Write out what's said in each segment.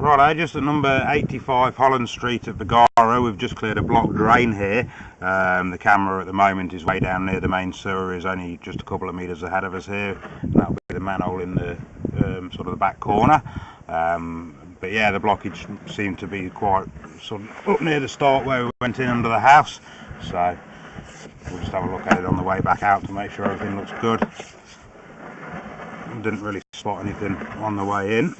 Right, just at number 85 Holland Street at Vigara, we've just cleared a blocked drain here. The camera at the moment is way down near the main sewer, is only just a couple of metres ahead of us here, and that'll be the manhole in the sort of the back corner. But yeah, the blockage seemed to be quite sort of up near the start where we went in under the house, so we'll just have a look at it on the way back out to make sure everything looks good. Didn't really spot anything on the way in.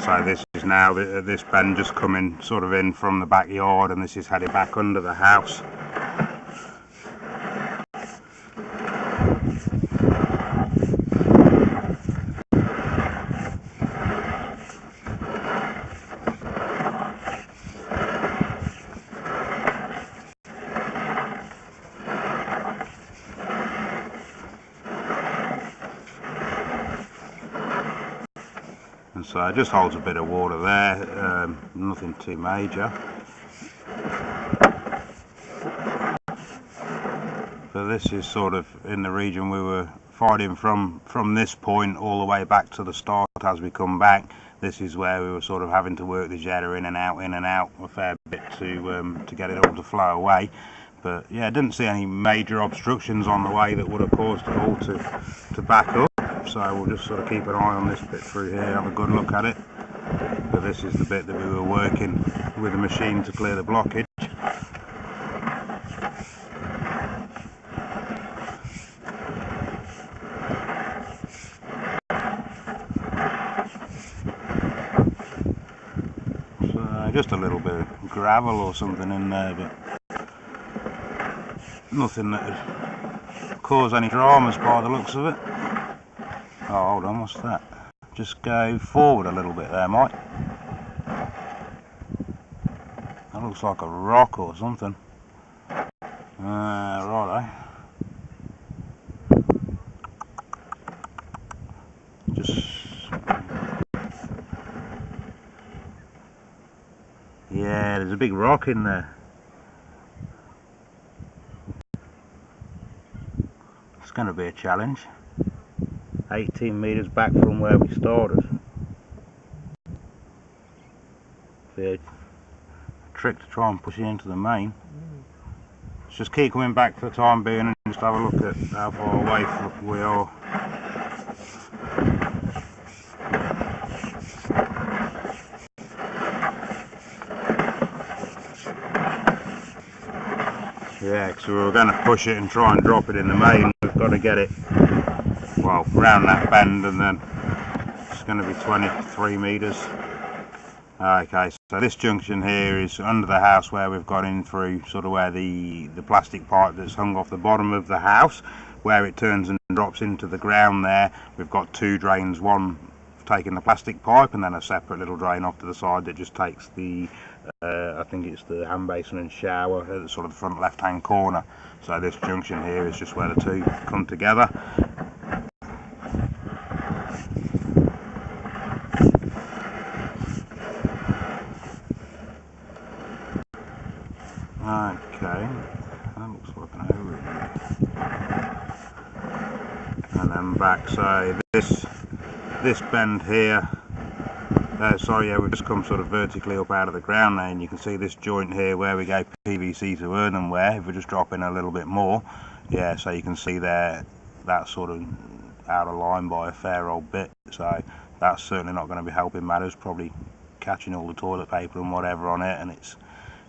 So this is now this bend just coming sort of in from the backyard, and this is headed back under the house. And so it just holds a bit of water there, nothing too major. But this is sort of in the region we were fighting from this point all the way back to the start. As we come back, this is where we were sort of having to work the jetter in and out a fair bit to get it all to flow away. But yeah, I didn't see any major obstructions on the way that would have caused it all to back up. So we'll just sort of keep an eye on this bit through here, have a good look at it. But this is the bit that we were working with the machine to clear the blockage. So just a little bit of gravel or something in there, but nothing that would cause any dramas by the looks of it. Oh, hold on, what's that? Just go forward a little bit there, Mike. That looks like a rock or something. Righto. Yeah, there's a big rock in there. It's going to be a challenge. 18 metres back from where we started. Be a trick to try and push it into the main. Let's just keep coming back for the time being and just have a look at how far away we are. Yeah, because we were going to push it and try and drop it in the main. We've got to get it, well, round that bend, and then it's going to be 23 metres. Okay, so this junction here is under the house where we've got in through sort of where the plastic pipe that's hung off the bottom of the house, where it turns and drops into the ground there. We've got two drains, one taking the plastic pipe and then a separate little drain off to the side that just takes the I think it's the hand basin and shower at the sort of the front left hand corner. So this junction here is just where the two come together. Okay, that looks like an O-ring. And then back, so this bend here, sorry, yeah, we've just come sort of vertically up out of the ground now, and you can see this joint here where we go PVC to earthenware. If we just drop in a little bit more, yeah, so you can see there that's sort of out of line by a fair old bit, so that's certainly not going to be helping matters, probably catching all the toilet paper and whatever on it, and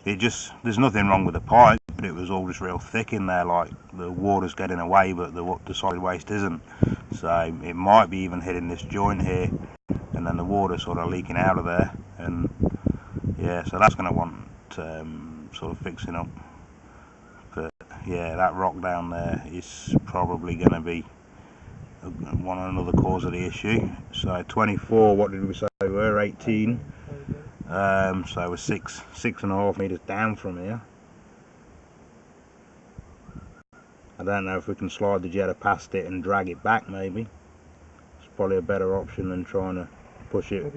there's nothing wrong with the pipe, but it was all just real thick in there, like the water's getting away but the solid waste isn't. So it might be even hitting this joint here, and then the water sort of leaking out of there, and yeah, so that's going to want sort of fixing up. But yeah, that rock down there is probably going to be another cause of the issue. So 24, what did we say we were? 18. So we're 6.5 meters down from here. I don't know if we can slide the jetter past it and drag it back. Maybe it's probably a better option than trying to push it,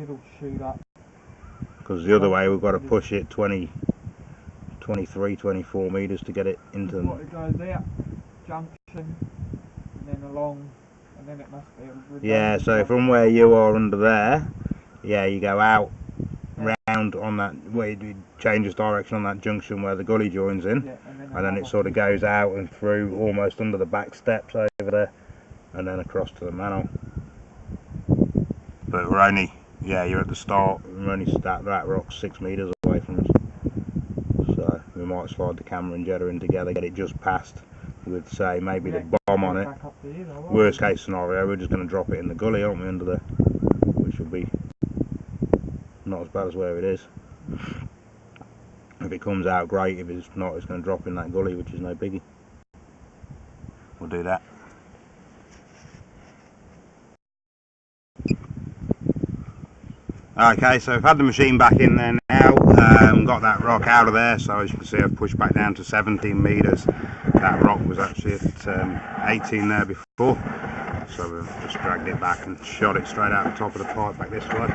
because the other way we've got to push it 23, 24 meters to get it into them. It goes there, junction, and then along, and then it must be yeah, so from where you are under there, yeah, you go out round on that way, it changes direction on that junction where the gully joins in, yeah, and then it sort of goes out and through almost under the back steps over there, and then across to the manhole. But we're only, yeah, you're at the start, we're only that rock's 6 meters away from us, so we might slide the camera and jetter in together, get it just past with, say, maybe the bomb on it. Worst case scenario, we're just going to drop it in the gully, aren't we, under there, which will be not as bad as where it is. If it comes out, great. If it's not, it's going to drop in that gully, which is no biggie. We'll do that. Okay, so I've had the machine back in there now, got that rock out of there, so as you can see I've pushed back down to 17 meters. That rock was actually at 18 there before, so we've just dragged it back and shot it straight out the top of the pipe back this way.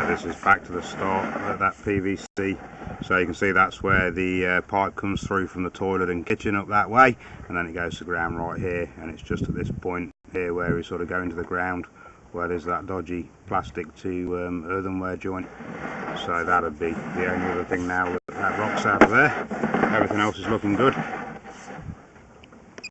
This is back to the start of that PVC, so you can see that's where the pipe comes through from the toilet and kitchen up that way, and then it goes to ground right here, and it's just at this point here where we sort of go into the ground where there's that dodgy plastic to earthenware joint. So that'd be the only other thing now. That rock's out of there, everything else is looking good.